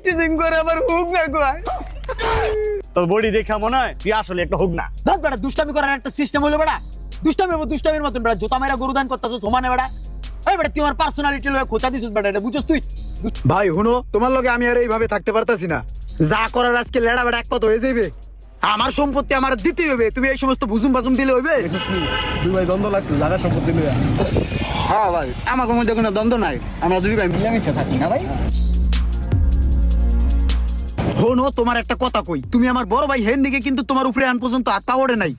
Teaching করে আবার hook না কয়। তোর বডি দেখে মনে হয় তুই আসলে একটা হোক না। ধর বেটা দুষ্টামি করার একটা সিস্টেম হলো বেটা, দুষ্টামির মতন বেটা জোতা মেরা গরু দান করতেছ সমানে বেটা। এই বেটা তুই আমার পার্সোনালিটি লয়ে খোঁচা দিছিস বেটা, এটা বুঝছস তুই? ভাই হুনো, তোমার লগে আমি আর এইভাবে থাকতে পারতাছি না। যা করার আজকে লেড়া বেড়া এক পথ হয়ে যাইবে। আমার সম্পত্তি আমার দিতে হইবে, তুমি এই সমস্ত বুজুম বাজুম দিলে হইবে? দুই ভাই দ্বন্দ্ব লাগছে জায়গা সম্পত্তি নিয়ে। হ্যাঁ ভাই, আমাদের মধ্যে কোনো দ্বন্দ্ব নাই, আমরা দুই ভাই মিলেমিশে থাকি না ভাই। হনো, তোমার একটা কথা কই, তুমি আমার বড় ভাই হেন দিকে কিন্তু তোমার উপরে আন পর্যন্ত হাত পা ওড়ে নাই,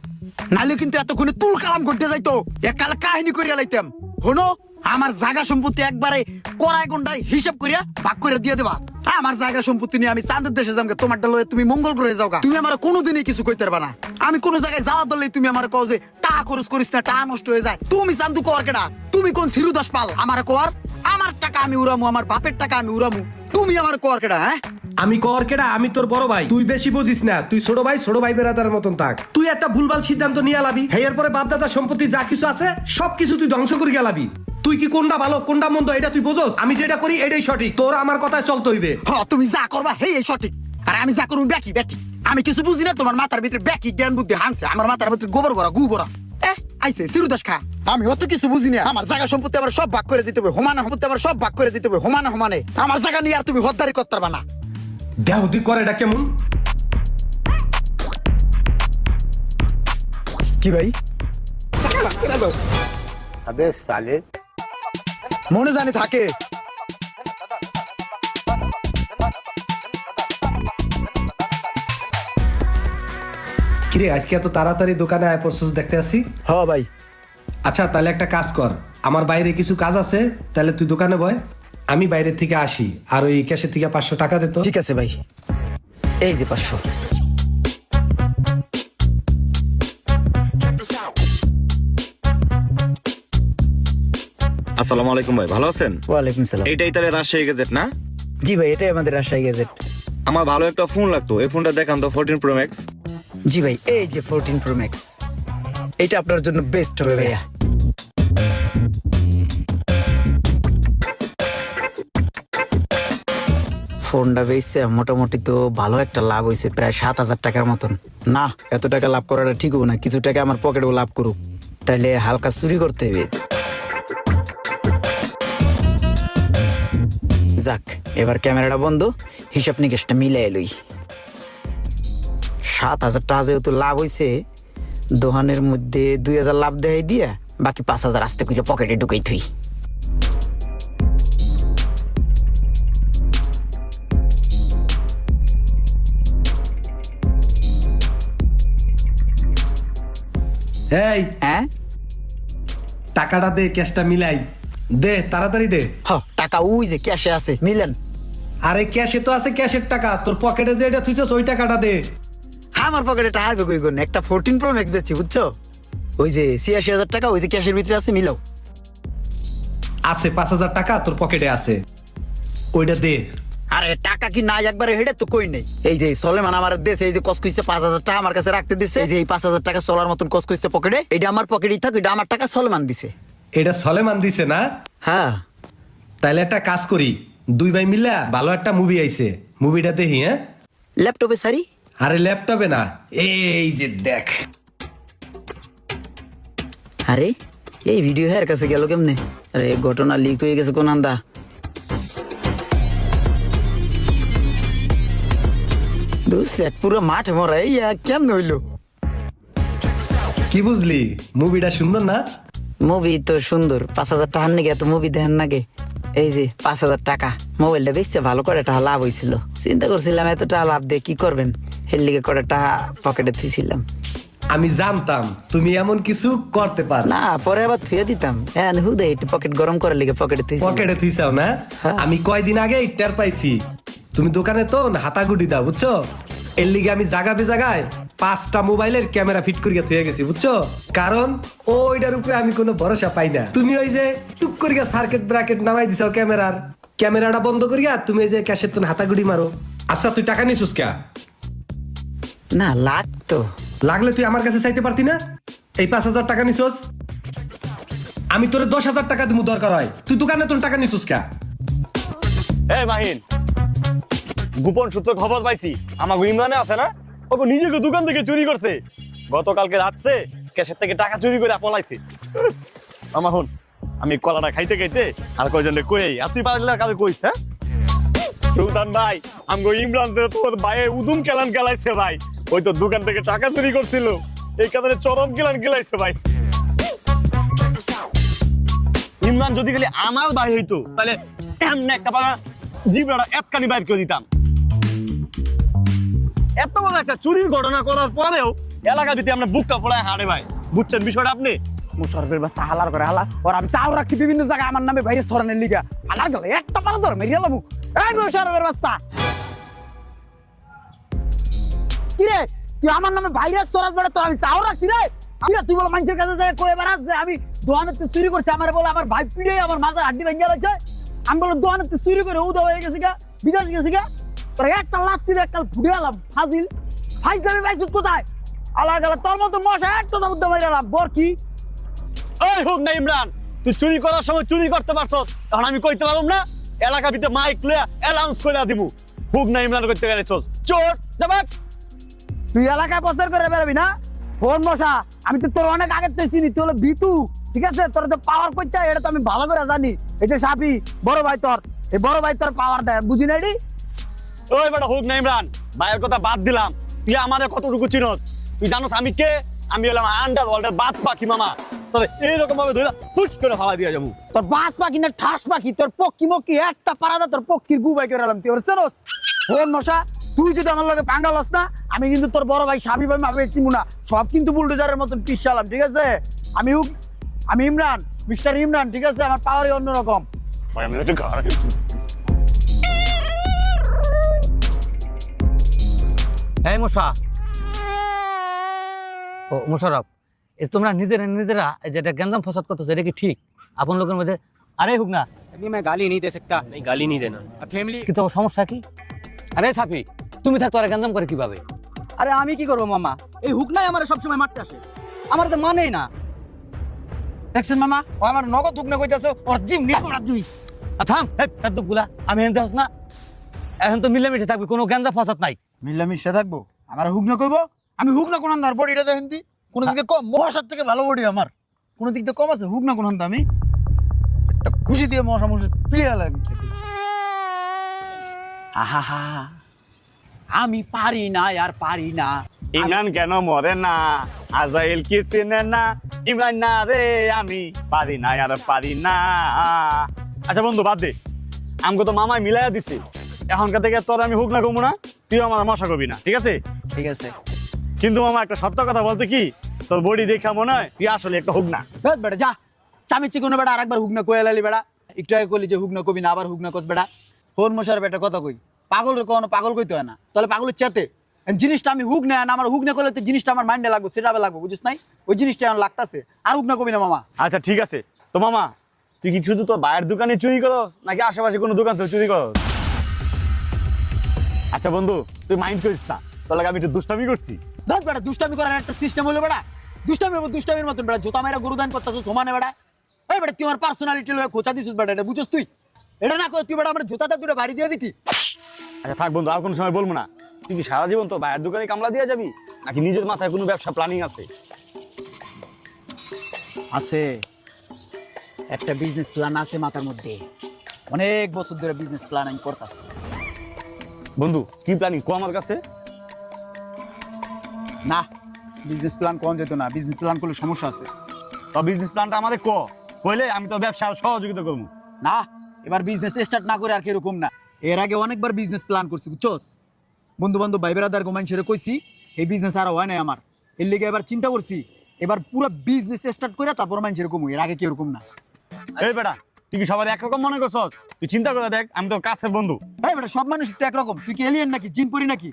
নাইলে কিন্তু এতক্ষণে তুল কালাম করতে যাইতো, একালে কাহিনী করিয়া লাইতাম। হনো, আমার জায়গা সম্পত্তি একবারে কড়াই গন্ডায় হিসাব করিয়া ভাগ করে দিয়ে দেবা। আমার জায়গা সম্পত্তি নিয়ে আমি চাঁদের দেশে যামগে, তোমারটা লয়ে তুমি মঙ্গল গ্রহে যাওগা। তুমি আমার কোনোদিনই কিছু কইতে পারবা না। আমি কোনো জায়গায় যাওয়া দলেই তুমি আমার কও যে টাকা খরচ করিস না, টাকা নষ্ট হয়ে যায়। তুমি চান্দু কর কেডা? তুমি কোন সিরুদাস পাল আমার কর? আমার টাকা আমি উড়ামু, আমার বাপের টাকা আমি উড়ামু, তুমি আমার কর কেডা? হ্যাঁ, আমি কর কেডা? আমি তোর বড় ভাই, তুই বেশি বুঝিস না। তুই ছোট ভাই বেরাদার মতন থাক। তুই একটা ভুলভাল সিদ্ধান্ত নিয়ে লাবি, এরপরে বাপদাদার সম্পত্তি যা কিছু আছে সবকিছু তুই ধ্বংস করে গেলাবি। তুই কি কোনটা ভালো কোনটা মন্দ এটা তুই বোঝস? আমি যেটা করি এটাই সঠিক, তোর আমার কথায় চলতে হইবে। তুমি যা করবা হে এই সঠিক, আর আমি যা করবো ব্যাকি ব্যাটি। আমি কিছু বুঝি না, তোমার মাথার ভিতরে ব্যাকি জ্ঞান বুদ্ধি হানছে, আমার মাথার ভিতরে গোবর ভরা গু ভরা। আইছে সিরুদাস খা, আমি অত কিছু বুঝি না। আমার জায়গা সম্পত্তি আবার সব ভাগ করে দিতে হবে, সমানে সম্পত্তি আবার সব ভাগ করে দিতে হবে, সমানে। আমার জায়গা নিয়ে আর তুমি হদ্দারি করতে পারবা না। দেহ তুই করে এটা কেমন? কি ভাই আবে সালে মনে জানি থাকে। কিরে আজকে এত তাড়াতাড়ি দোকানে আয় পড়ছস দেখতে আসি? হ ভাই। আচ্ছা তাহলে একটা কাজ কর, আমার বাইরে কিছু কাজ আছে, তাহলে তুই দোকানে বয়, আমি বাইরে থেকে আসি। আর ওই ক্যাশের থেকে 500 টাকা দে তো। ঠিক আছে ভাই, এই যে 500। আসসালামু আলাইকুম ভাই, ভালো আছেন? ওয়ালাইকুম সালাম। এইটাই তাহলে রাজশাহী গেজেট না? জি ভাই, এটাই আমাদের রাজশাহী গেজেট। আমার ভালো একটা ফোন লাগতো, এই ফোনটা দেখান তো, 14 Pro Max। জি ভাই, এই যে 14 Pro Max, এটা আপনার জন্য বেস্ট হবে ভাইয়া। ফোনটা বেচছে মোটামুটি তো ভালো একটা লাভ হয়েছে, প্রায় 7,000 টাকার মতন। না, এত টাকা লাভ করাটা ঠিক হবে না, কিছু টাকা আমার পকেটেও লাভ করুক, তাইলে হালকা চুরি করতে হবে। যাক, এবার ক্যামেরাটা বন্ধ, হিসাব নিকেশটা মিলাই লই। 7,000 টাকা যেহেতু লাভ হয়েছে, দোকানের মধ্যে 2,000 লাভ দেখাই দিয়া বাকি 5,000 আস্তে করে পকেটে ঢুকাই থুই। এই হ্যাঁ, টাকাটা দে, ক্যাশটা মিলাই দে, তাড়াতাড়ি দে। টাকা ওই যে ক্যাশে আছে, মিলেন। আরে ক্যাশে তো আছে, ক্যাশের টাকা। তোর পকেটে যে এটা থুইছস ওই টাকাটা দে। আমার পকেটে টাকা হারবে কই কোন? একটা 14 Pro Max বেচছি, বুঝছো? ওই যে 86,000 টাকা ওই যে ক্যাশের ভিতরে আছে, মিলাও। আছে 5,000 টাকা তোর পকেটে আছে, ওইটা দে। আরে টাকা কি নাই একবারে হেডে তো কই নেই। এই যে সলেমান আমার দেশে এই যে কস কইছে 5,000 টাকা আমার কাছে রাখতে দিছে, এই যে এই 5,000 টাকা চলার মতন কস কইছে পকেটে, এটা আমার পকেটেই থাক, এটা আমার টাকা সলেমান দিছে। এটা সলেমান দিছে না? হ্যাঁ, তাইলে একটা কাজ করি, দুই ভাই মিল্লা ভালো একটা মুভি আইছে, মুভিটা দেখি। হ্যাঁ, ল্যাপটপে সারি। আরে ল্যাপটপে না, এই যে দেখ। আরে এই ভিডিও হের কাছে গেল কেমনে? আরে ঘটনা লিক হয়ে গেছে কোন আন্দা। সেট পুরো মাঠে মরা, এই কেমনে হইলো? কি বুঝলি, মুভিটা সুন্দর না? মুভি তো সুন্দর, 5,000 টাকার নাকি এত মুভি দেখেন নাকি? এই যে 5,000 টাকা মোবাইলটা বেচছে, ভালো করে টাকা লাভ হয়েছিল। চিন্তা করছিলাম এত টাকা লাভ দিয়ে কি করবেন, এর লিগে করে টাকা পকেটে থুইছিলাম। আমি জানতাম তুমি এমন কিছু করতে পার না, পরে আবার থুয়ে দিতাম। হ্যাঁ, হুদে একটু পকেট গরম করার লিগে পকেটে থুইছিলাম। পকেটে থুইছাও না? হ্যাঁ। আমি কয়দিন আগে টের পাইছি তুমি দোকানে তো হাতাগুটি দাও, বুঝছো? এর লিগে আমি জায়গায় জায়গায় 5টা মোবাইলের ক্যামেরা ফিট করিয়া থুয়ে গেছি, বুঝছো? কারণ ওইটার উপরে আমি কোনো ভরসা পাই না। তুমি ওই যে টুক করিয়া সার্কিট ব্র্যাকেট নামাই দিছাও ক্যামেরাটা বন্ধ করিয়া তুমি এই যে ক্যাশের তো হাতাগুটি মারো। আচ্ছা তুই টাকা নিছিস কে? না, লাগতো। লাগলে তুই আমার কাছে চাইতে পারতি না? এই 5,000 টাকা নিছস, আমি তোরে 10,000 টাকা দিব দরকার হয়, তুই দোকানে তোর টাকা নিছস কে? এই মাহিন, গোপন সূত্র খবর পাইছি আমাকে ইমরানে আছে না ওকে নিজেকে দোকান থেকে চুরি করছে গতকালকে রাত্রে ক্যাশের থেকে টাকা চুরি করে পলাইছে আমার হন আমি কলাটা খাইতে খাইতে আর কয়জনে কই আর তুই পারলে কাজে কইছ হ্যাঁ সুলতান ভাই আমগো ইমরান তো তোর ভাইয়ে উদুম কেলান কেলাইছে ভাই ওই তো দোকান থেকে টাকা চুরি করছিল এই কারণে চরম কেলান কেলাইছে ভাই ইমরান যদি খালি আমার ভাই হইতো তাহলে এমন একটা পাড়া জিবরাটা একখানি বাইর করে দিতাম এত বড় একটা চুরির ঘটনা করার পরেও এলাকা ভিত্তি আমরা বুকটা ফোড়ায় হারে ভাই বুঝছেন বিষয়টা আপনি মুশারফের বাচ্চা হালার করে হালা ওর আমি চাও রাখছি বিভিন্ন জায়গায় আমার নামে ভাইয়ের সরানের লিগা হালার গেল একটা পারা ধর মেরিয়া লামু এই মুশারফের বাচ্চা কি রে তুই আমার নামে ভাইরাস সরাস বেড়া তো আমি চাও রাখছি রে কিরা তুই বল মানুষের কাছে যায় কই বেড়াস যে আমি দোকানেতে চুরি করছি আমার বলে আমার ভাই পিড়ে আমার মাথার হাড্ডি ভেঙে গেছে আমি বলে দোকানেতে চুরি করে উদা হয়ে গেছি গা বিদেশ গেছি গা তোর একটা লাত্তি কাল ফুটে গেলাম ফাজিল ফাইজলামি পাইছিস কোথায় আলা গেল তোর মতো মশা একটা উদ্দা মাইরালাম বর কি ওই হোক না ইমরান তুই চুরি করার সময় চুরি করতে পারছস তখন আমি কইতে পারলাম না এলাকা ভিতরে মাইক লয়া অ্যানাউন্স করে দিমু হোক না ইমরান করতে গেছস চোর যাবাক তুই এলাকায় প্রচার করে বেরোবি না ফোন মশা আমি তো তোর অনেক আগে তো চিনি তুই হলো বিতু ঠিক আছে তোর যে পাওয়ার করছে এটা তো আমি ভালো করে জানি এই যে সাপি বড় ভাই তোর এই বড় ভাই তোর পাওয়ার দেয় বুঝি না এটি ওই বেটা হোক না ইমরান ভাইয়ের কথা বাদ দিলাম তুই আমাদের কতটুকু চিনস তুই জানোস আমি কে আমি হলাম আন্ডার ওয়ার্ল্ডের বাদ পাখি মামা তবে এইরকম ভাবে ধরে পুশ করে হাওয়া দিয়ে যাবো তোর বাস পাখি না ঠাস পাখি তোর পক্ষি মক্কি একটা পারাদা তোর পক্ষির গু বাই করে এলাম তুই চেনস ফোন মশা তুই যদি আমার লগে পাঙ্গা লস না আমি কিন্তু তোর বড় ভাই সাবি ভাই মাপে চিমু না সব কিন্তু বুলডোজারের মতন পিছালাম ঠিক আছে আমি ইমরান মিস্টার ইমরান ঠিক আছে আমার পাওয়ারই অন্যরকম আমি হচ্ছে ঘর এই মশা ও মোশারফ তোমরা নিজেরা এই যেটা গ্যাঞ্জাম ফসাদ করতেছো এটা কি ঠিক আপন লোকের মধ্যে আরে হুক না नहीं मैं गाली नहीं दे सकता नहीं गाली नहीं देना अब फैमिली কি তোর সমস্যা কি আরে সাফি তুমি থাকতো আর গ্যাঞ্জাম করে কিভাবে আরে আমি কি করবো মামা এই হুক নাই আমার সবসময় মারতে আসে আমার তো মানেই না দেখছেন মামা ও আমার নগদ হুক না কইতাছে ওর জিম নিয়ে কোড়া তুই থাম একদম গুলা আমি এনতে হাস না এখন তো মিলেমিশে থাকবি কোনো গ্যাঞ্জাম ফসাদ নাই মিলামিশে থাকবো আমার হুক না কইবো আমি হুক না কোন আন্দার বডিটা দেখেন দি কোন দিক থেকে কম মহাসার থেকে ভালো বডি আমার কোন দিক থেকে কম আছে হুক না কোন আন্দা আমি একটা খুশি দিয়ে মশা মশা প্রিয় লাগে আহা আমি পারি না আর পারি না ইমরান কেন মরে না আজাইল কি চিনে না ইমরান না রে আমি পারি না আর পারি না আচ্ছা বন্ধু বাদ দে আমাকে তো মামাই মিলাইয়া দিছে এখনকার থেকে তোর আমি হুক না কমু না তুই আমার মশা করবি না ঠিক আছে ঠিক আছে কিন্তু মামা একটা সত্য কথা বলতে কি তোর বডি দেখা মনে হয় তুই আসলে একটা হুক না ধর বেটা যা চামিচি কোনো বেটা আরেকবার হুক না কয়ে লালি বেটা একটু আগে কইলি যে হুক না কবি না আবার হুক না কস বেটা ফোন মশার বেটা কথা কই পাগল রে কোনো পাগল কইতে হয় না তাহলে পাগলের চেতে জিনিসটা আমি হুক না আমার হুক না করলে তো জিনিসটা আমার মাইন্ডে লাগবে সেটা লাগবে বুঝিস নাই ওই জিনিসটা আমার লাগতাছে আর হুক না কবি না মামা আচ্ছা ঠিক আছে তো মামা তুই কি শুধু তোর বাইরের দোকানে চুরি করস নাকি আশেপাশে কোনো দোকান থেকে চুরি করস আচ্ছা বন্ধু তুই মাইন্ড করিস না তোর লাগে আমি একটু দুষ্টামি করছি ধর বেটা দুষ্টামি করার একটা সিস্টেম হলো বেটা দুষ্টামির মতন বেটা জোতা মেরা গরুদান করতেছ সমানে বেটা এই বেটা তুই আমার পার্সোনালিটি লয়ে খোঁচা দিছিস বেটা এটা বুঝছিস তুই এটা না কই তুই বেটা আমার জুতাটা দুটো বাড়ি দিয়ে দিতি আচ্ছা থাক বন্ধু আর কোনো সময় বলবো না তুই কি সারা জীবন তো বাইরের দোকানে কামলা দিয়ে যাবি নাকি নিজের মাথায় কোনো ব্যবসা প্ল্যানিং আছে আছে একটা বিজনেস প্ল্যান আছে মাথার মধ্যে অনেক বছর ধরে বিজনেস প্ল্যানিং করতেছি বন্ধু কি প্ল্যানিং কো আমার কাছে না বিজনেস প্ল্যান কোন যেত না বিজনেস প্ল্যান করলে সমস্যা আছে তো বিজনেস প্ল্যানটা আমাদের কইলে আমি তো ব্যবসা সহযোগিতা করবো না এবার বিজনেস স্টার্ট না করে আর কিরকম না এর আগে অনেকবার বিজনেস প্ল্যান করছি বুঝছস বন্ধু বান্ধব ভাই বেড়াদার গোমাইন কইছি এই বিজনেস আর হয় নাই আমার এর লিগে এবার চিন্তা করছি এবার পুরো বিজনেস স্টার্ট করে তারপর মানুষ এরকম এর আগে কিরকম না এই বেটা তুই কি সবাই একরকম মনে করছস তুই চিন্তা করে দেখ আমি তো কাছের বন্ধু এই বেটা সব মানুষ তো একরকম তুই কি এলিয়েন নাকি জিন পরি নাকি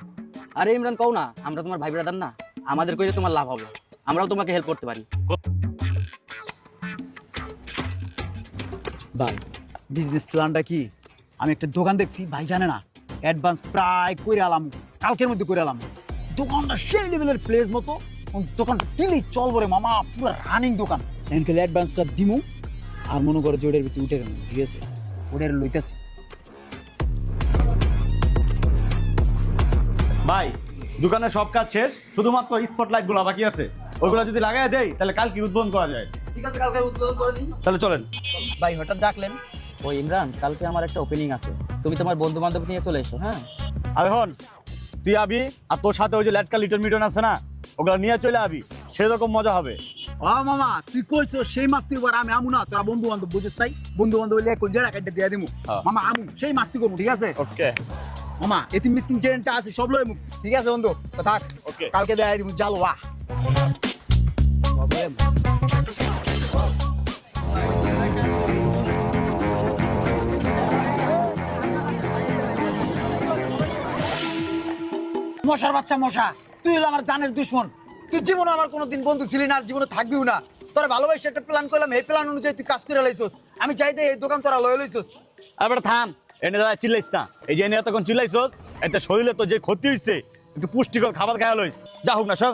আরে ইমরান কও না আমরা তোমার ভাই ব্রাদার না আমাদের কইলে তোমার লাভ হবে আমরাও তোমাকে হেল্প করতে পারি ভাই বিজনেস প্ল্যানটা কি আমি একটা দোকান দেখছি ভাই জানে না অ্যাডভান্স প্রায় করে আলাম কালকের মধ্যে করে আলাম দোকানটা সেই লেভেলের প্লেস মতো দোকানটা দিলেই চলবো রে মামা পুরো রানিং দোকান এনকেলে অ্যাডভান্সটা দিমু আর মনে করে যে ওটার ভিতরে উঠে গেল ঠিক আছে ওটার লইতেছি ভাই দোকানে সব কাজ শেষ, শুধুমাত্র স্পটলাইট গুলো বাকি আছে, ওইগুলো যদি লাগাই দেই তাহলে কালকে উদ্বোধন করা যায়। ঠিক আছে, কালকে উদ্বোধন করে দিই। তাহলে চলেন। ভাই হঠাৎ ডাকলেন? ওই ইমরান, কালকে আমার একটা ওপেনিং আছে, তুমি তোমার বন্ধু বান্ধব নিয়ে চলে এসো। হ্যাঁ আরে হন, তুই আবি আর তোর সাথে ওই যে ল্যাটকা লিটন মিটন আছে না, ওগুলো নিয়ে চলে আবি, সেরকম মজা হবে। ও মামা তুই কইছো সেই মাস্তি এবার আমি আমু না, তোরা বন্ধু বান্ধব বুঝিস তাই বন্ধু বান্ধব হইলে কোন জায়গা কাটতে দিয়ে দিমু। হ্যাঁ। মামা আমু সেই মাস্তি করবো, ঠিক আছে? ওকে মামা এতিম মিসকিন চেন চা আছে সব লয় মুখ, ঠিক আছে বন্ধু? তো থাক, ওকে। কালকে দেখাই দিমু, জাল ওয়া। মশার বাচ্চা মশা, তুই হলো আমার জানের দুশ্মন। তুই জীবনে আমার কোনোদিন বন্ধু ছিলি না, আর জীবনে থাকবিও না। তোর ভালোবাসে একটা প্ল্যান করলাম, এই প্ল্যান অনুযায়ী তুই কাজ করে লাইছস। আমি চাইতে এই দোকান তোরা লয়ে লইছস। এবার থাম, এনে দাঁড়া চিল্লাইস না। এই যে এনে এতক্ষণ চিল্লাইছস, এতে শরীরে তো যে ক্ষতি হইছে, একটু পুষ্টিকর খাবার খাওয়া লইস। যা হোক না সব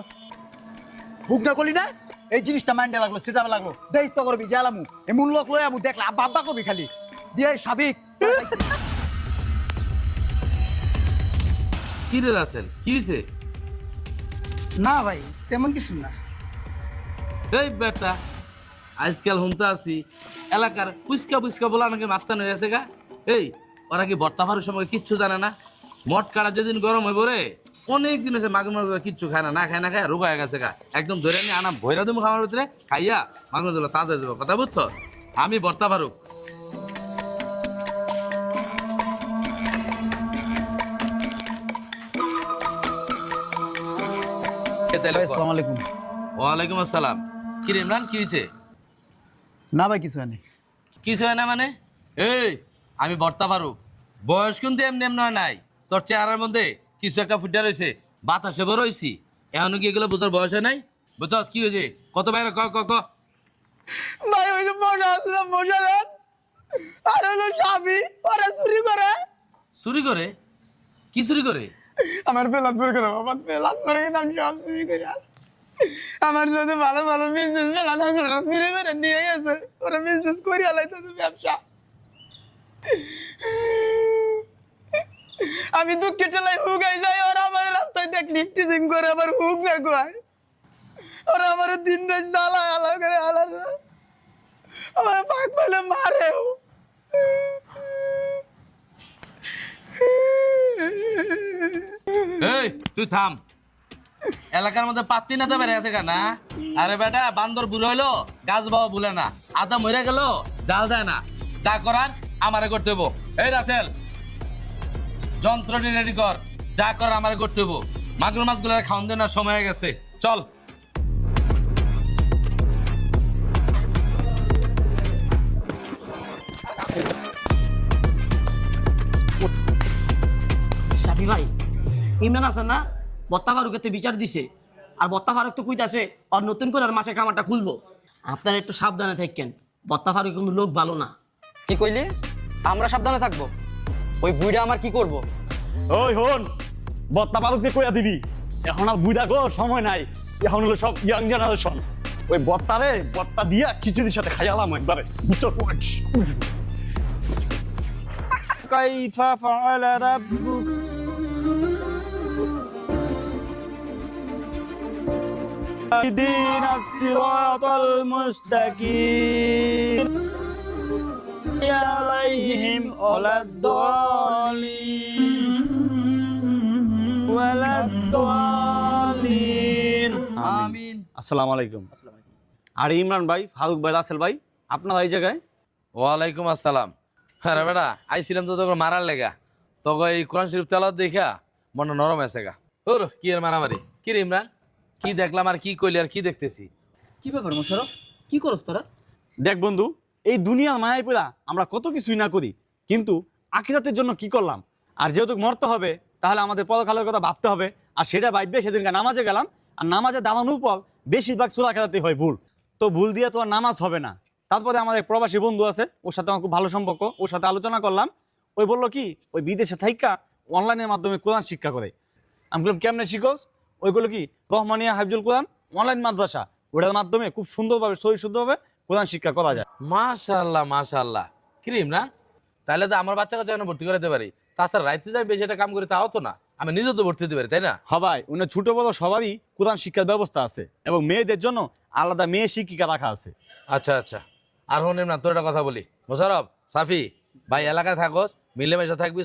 হুক না করলি না, এই জিনিসটা মাইন্ডে লাগলো, সেটা লাগলো, দেখ তো করবি জালামু এমন লোক লয়ে আমু, দেখলা আব্বা আব্বা করবি খালি দিয়ে সাবিক। কি রে রাসেল, কি হয়েছে? না ভাই তেমন কিছু না। এই বেটা, আজকাল হুমতা আছি এলাকার পুচকা পুচকা বলা নাকি মাস্তান হয়ে আছে গা। এই ওরা কি বর্তা ফারুর সময় কিচ্ছু জানে না? মট কাটা যেদিন গরম হইব রে, অনেক দিন হয়েছে মাগুর মাগুর কিচ্ছু খায় না, না খায় রোগ হয়ে গেছে গা। একদম ধরে নিয়ে আনা ভৈরা দেবো খাওয়ার ভিতরে, খাইয়া মাগুর দিল তাজা দেবো। কথা বুঝছো? আমি বর্তা ফারুক। আসসালামু আলাইকুম। ওয়ালাইকুম আসসালাম। কি রে ইমরান, কি হয়েছে? না ভাই কিছু হয়নি। কিছু হয় না মানে? এই আমি বর্তা ফারুক, বয়স কিন্তু এমনি এমনি হয় নাই। তোর চেহারার মধ্যে কিছু একটা ফুটা রয়েছে, বাতাসে বড় হয়েছি, এখনো কি এগুলো বোঝার বয়স হয় নাই? বুঝছস কি হয়েছে? কত বাইরে ক ক ক। ভাই ওই যে মশা আছে, মশা রাত আর হলো স্বামী ওরা চুরি করে। চুরি করে? কি চুরি করে? আমার পেলাত করে গেল, আমার পেলাত করে নাম সব চুরি করে। আমার সাথে ভালো ভালো বিজনেস মেলানো চুরি করে নিয়ে গেছে, ওরা বিজনেস করে আলাইতেছে, ব্যবসা। আমি দুঃখে ঠেলাই হুগাই যাই, ওরা আমার রাস্তায় দেখ লিফটিজিং করে আবার হুক না কয়। ওরা আমার দিন রাত জ্বালা আলা করে আলা, আমার পাক পাইলে মারেও। এই তুই থাম, এলাকার মধ্যে পাত্তি না তো বেড়ে গেছে কেন? আরে বেটা, বান্দর বুড়ো হইলো গাছ বাবা ভুলে না, আদা মরে গেল জাল দেয় না। যা করার আমারে করতে হবো। এই রাসেল, যন্ত্র রেডি কর, যা করার আমারে করতে হবো। মাগুর মাছগুলো খাওয়ান দেওয়ার সময় হয়ে গেছে, চল। শাফি ভাই, ইমরান আছেন না, বত্তা ফারুকে তো বিচার দিছে, আর বত্তা ফারুক তো কইতাছে আর নতুন করে আর মাসের কামারটা খুলবো। আপনারা একটু সাবধানে থাকেন, বত্তা ফারুক কিন্তু লোক ভালো না। কি কইলি? আমরা সাবধানে থাকবো? ওই বুইড়া আমার কি করব? ওই হন, বত্তা পালুককে কইয়া দিবি। এখন আর বুইড়া গো সময় নাই, এখন হলো সব ইয়াং জেনারেশন। ওই বত্তারে বত্তা দিয়া খিচুড়ির সাথে খাইয়ালাম একবারে। বুঝছো? কাইফা ফাআলা রাব্বুক ইহদিনাস সিরাতাল মুস্তাকিম আলাইহিম ওয়ালাদ-দালিন। আমিন। আসসালামু আলাইকুম। আরে ইমরান ভাই, ফারুক ভাই, রাসেল ভাই, আপনারা এই জায়গায়? ওয়ালাইকুম আসসালাম। আরে বেটা, আইছিলাম তো তোকে মারার লেগা, তোকে এই কোরআন শরীফ তেলাওয়াত দেখা মনটা নরম আছে গা। ওর কি এর মারামারি? কি রে ইমরান, কি দেখলাম আর কি কইলি আর কি দেখতেছি? কি ব্যাপার মোশারফ, কি করস তোরা? দেখ বন্ধু, এই দুনিয়ার মায়ায় পড়া আমরা কত কিছুই না করি, কিন্তু আখিরাতের জন্য কি করলাম? আর যেহেতু মরতে হবে, তাহলে আমাদের পরকালের কথা ভাবতে হবে। আর সেটা ভাববে সেদিনকে নামাজে গেলাম, আর নামাজে দাঁড়ানোর পর বেশিরভাগ সূরা খেলাতে হয় ভুল। তো ভুল দিয়ে তো আর নামাজ হবে না। তারপরে আমার এক প্রবাসী বন্ধু আছে, ওর সাথে আমার খুব ভালো সম্পর্ক, ওর সাথে আলোচনা করলাম। ওই বললো কি, ওই বিদেশে থাইকা অনলাইনের মাধ্যমে কোরআন শিক্ষা করে। আমি বললাম কেমনে শিখোস? ওইগুলো কি রহমানিয়া হাফজুল কোরআন অনলাইন মাদ্রাসা, ওটার মাধ্যমে খুব সুন্দরভাবে সহি শুদ্ধভাবে কোরআন শিক্ষা করা যায়। মাশাআল্লাহ মাশাআল্লাহ। কি রে ইমরান, তাহলে তো আমার বাচ্চা কাছে ভর্তি করাতে পারি। তাছাড়া রাইতে যাই বেশি একটা কাম করি তাও তো না, আমি নিজেও তো ভর্তি হতে পারি, তাই না? হবাই উনি ছোট বড় সবারই কোরআন শিক্ষার ব্যবস্থা আছে এবং মেয়েদের জন্য আলাদা মেয়ে শিক্ষিকা রাখা আছে। আচ্ছা আচ্ছা, আর হনিম না, তোর একটা কথা বলি, মোশারফ, সাফি ভাই, এলাকায় থাকোস, মিলেমিশে থাকবি।